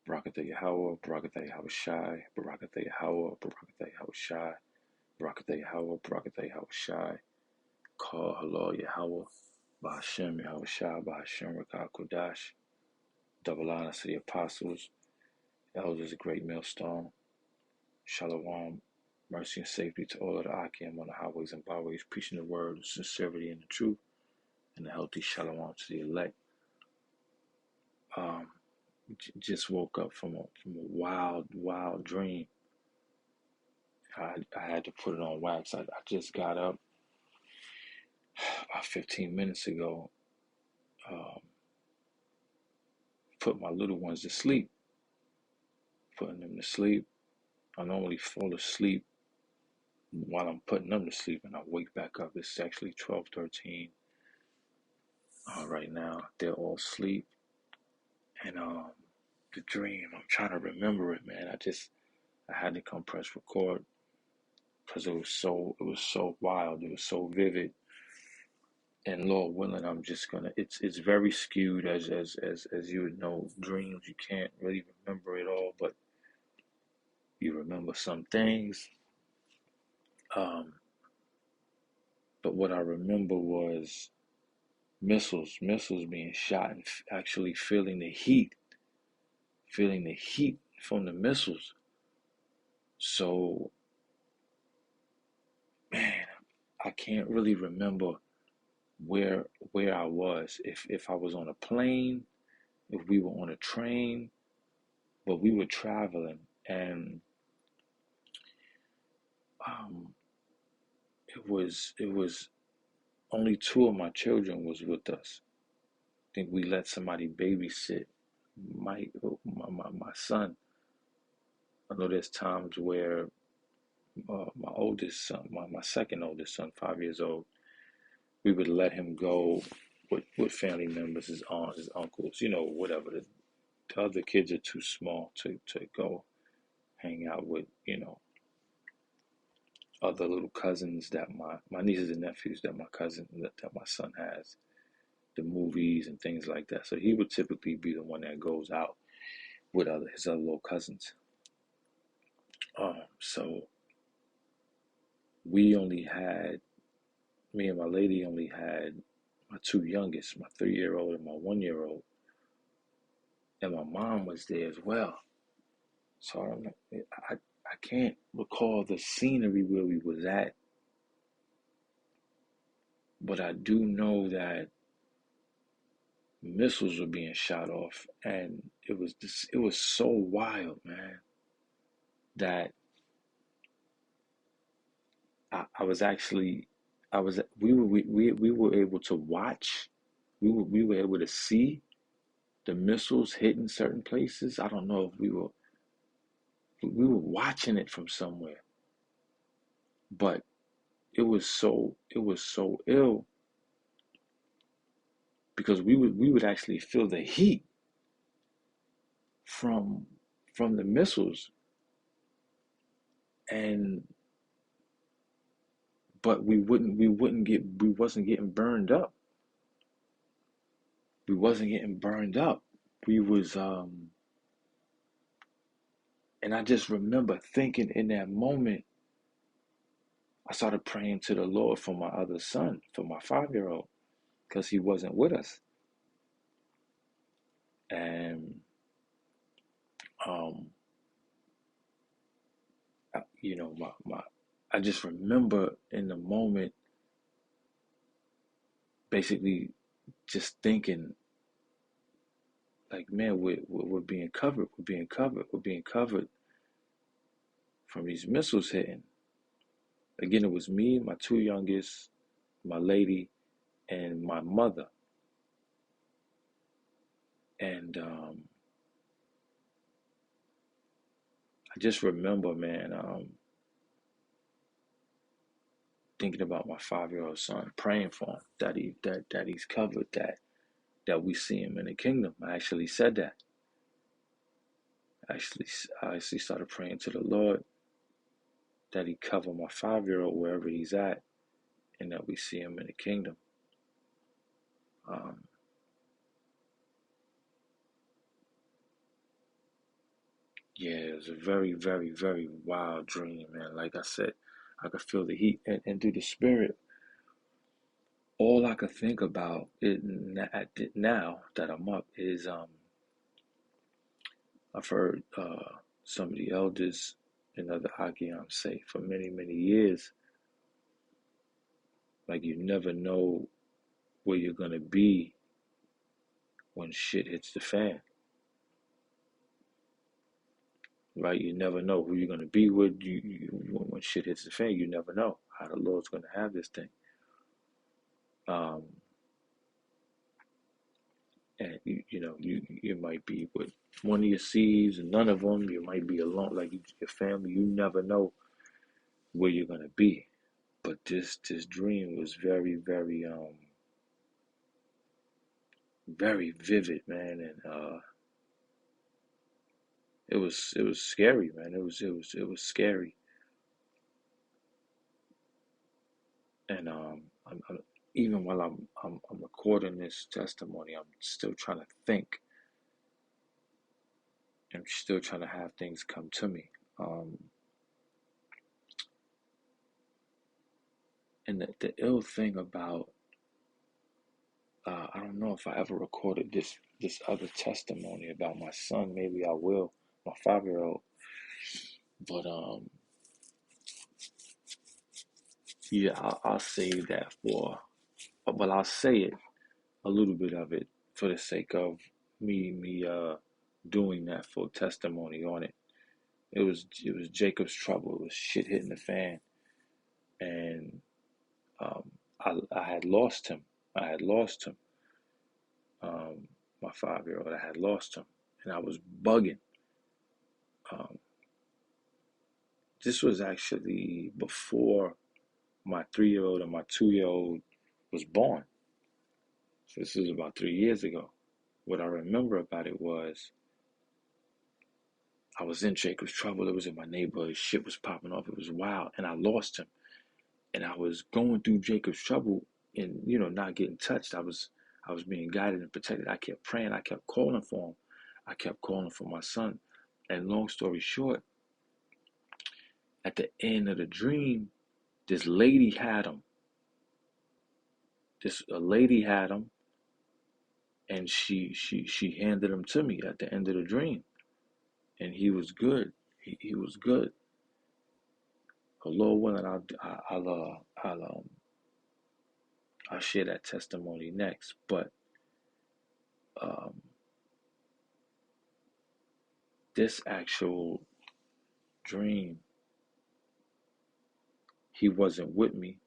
Barakatah Yahweh, Barakatah Yahweh Shai, Barakatah Yahweh, Barakatah Yahweh Shai, Barakatah Yahweh, Barakatah Yahweh Shai, Call Halal Yahweh, Bahashem Yahweh Shai, Bahashem Rakah Kodash, double honor to the apostles, elders, a great millstone, Shalom, mercy and safety to all of the Akim on the highways and byways, preaching the word of sincerity and the truth, and a healthy Shalom to the elect. Um, just woke up from a wild dream. I had to put it on wax. I just got up about 15 minutes ago, um, put my little ones to sleep, putting them to sleep. I normally fall asleep while I'm putting them to sleep, and I wake back up. It's actually 12:13 right now. They're all asleep, and the dream, I'm trying to remember it, man. I had to come press record because it was so wild, it was so vivid. And Lord willing, I'm just gonna. It's very skewed, as you would know. Dreams, you can't really remember it all, but you remember some things. Um, but what I remember was missiles being shot, and actually feeling the heat from the missiles. So, man, I can't really remember where where I was. If I was on a plane, if we were on a train, but we were traveling, and um, it was only two of my children was with us. I think we let somebody babysit my son. I know there's times where my oldest son, my second oldest son, 5 years old, we would let him go with family members, his aunts, his uncles, whatever. The other kids are too small to go hang out with, other little cousins that my nieces and nephews that my son has, the movies and things like that. So he would typically be the one that goes out with his other little cousins. So we only had me and my lady only had my two youngest, my 3-year old and my 1-year old, and my mom was there as well. So I can't recall the scenery where we was at, but I do know that missiles were being shot off, and it was so wild, man, that I was actually I was we were able to watch, we were able to see the missiles hitting certain places. I don't know if we were watching it from somewhere, but it was so ill because we would actually feel the heat from from the missiles, and but we wasn't getting burned up. We wasn't getting burned up. We was And I just remember thinking in that moment, I started praying to the Lord for my other son, for my 5-year old, because he wasn't with us. And um my I just remember in the moment basically just thinking like, man, we're being covered, we're being covered from these missiles hitting. Again, it was me, my two youngest, my lady, and my mother. And I just remember, man, thinking about my 5-year old son, praying for him that he's covered, that we see him in the kingdom. I actually said that. Actually, I actually started praying to the Lord that he cover my 5-year old wherever he's at, and that we see him in the kingdom. Um, Yeah, it was a very, very, very wild dream, man. Like I said, I could feel the heat, and through the spirit, all I could think about now that I'm up is I've heard some of the elders and other Akiam say for many, many years, like you never know where you're gonna be when shit hits the fan, right? You never know who you're gonna be with. When shit hits the fan, you never know how the Lord's gonna have this thing. Um, and you might be with one of your seeds and none of them. You might be alone, like your family. You never know where you're gonna be. But this dream was very, very very vivid, man, and it was scary, man. It was scary, and even while I'm recording this testimony, I'm still trying to think. I'm still trying to have things come to me. Um, and the ill thing about I don't know if I ever recorded this other testimony about my son. Maybe I will, my 5-year old. But yeah, I'll save that for. Well, I'll say it, a little bit of it, for the sake of me doing that full testimony on it. It was Jacob's trouble. It was shit hitting the fan, and um, I had lost him. I had lost him. My 5-year old. I had lost him, and I was bugging. Um, this was actually before my 3-year old and my 2-year old was born. So this was about 3 years ago. What I remember about it was I was in Jacob's trouble. It was in my neighborhood. Shit was popping off. It was wild, and I lost him. And I was going through Jacob's trouble, and not getting touched. I was being guided and protected. I kept praying. I kept calling for him. I kept calling for my son. And long story short, at the end of the dream, this lady had him. A lady had him, and she handed him to me at the end of the dream, and he was good. He was good. The Lord willing, I'll share that testimony next. But um, this actual dream, he wasn't with me,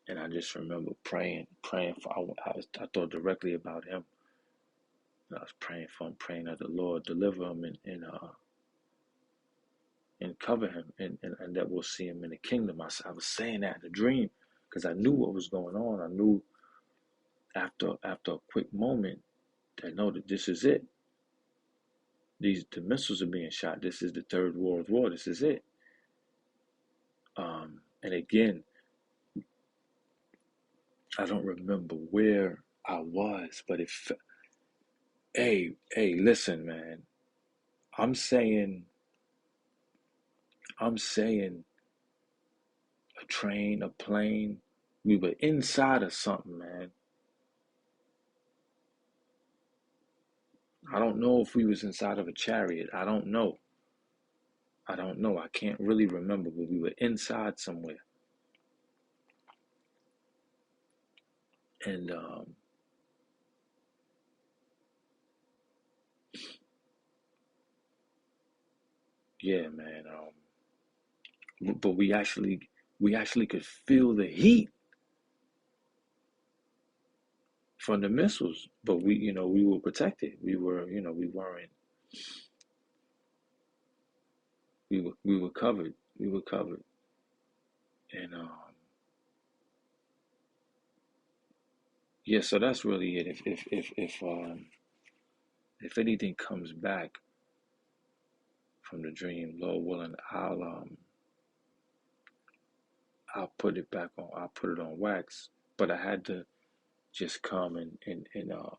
and I just remember praying for. I thought directly about him. And I was praying for him, praying that the Lord deliver him and cover him, and that we'll see him in the kingdom. I was saying that in the dream because I knew what was going on. I knew after a quick moment that no, that this is it. The missiles are being shot. This is the third world war. This is it. And again, I don't remember where I was, but hey, listen, man. I'm saying, a train, a plane. We were inside of something, man. I don't know if we was inside of a chariot. I don't know. I can't really remember, but we were inside somewhere. And yeah, man. But we actually could feel the heat from the missiles, but we were protected. We were covered. We were covered. And yeah, so that's really it. If anything comes back from the dream, Lord willing, I'll put it back on. I'll put it on wax. But I had to just come and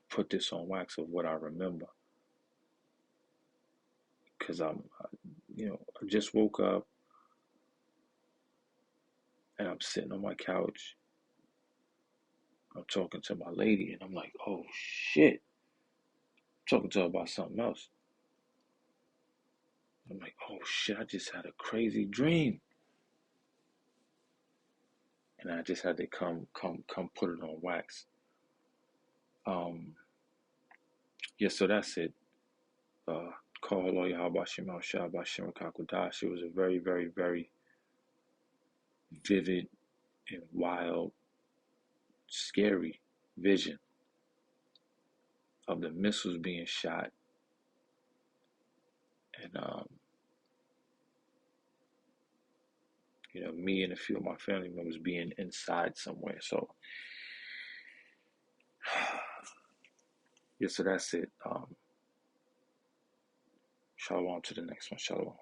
put this on wax of what I remember. because I just woke up and I'm sitting on my couch. I'm talking to my lady, and I'm like, oh shit. I'm talking to her about something else. I'm like, oh shit, I just had a crazy dream. And I just had to come put it on wax. Um, yeah, so that's it. Uh, Call lawyer Habashim Al Shah Bashim Kakudash. It was a very, very, very vivid and wild, scary vision of the missiles being shot and me and a few of my family members being inside somewhere. So yeah, so that's it. Shalom to the next one. Shalom.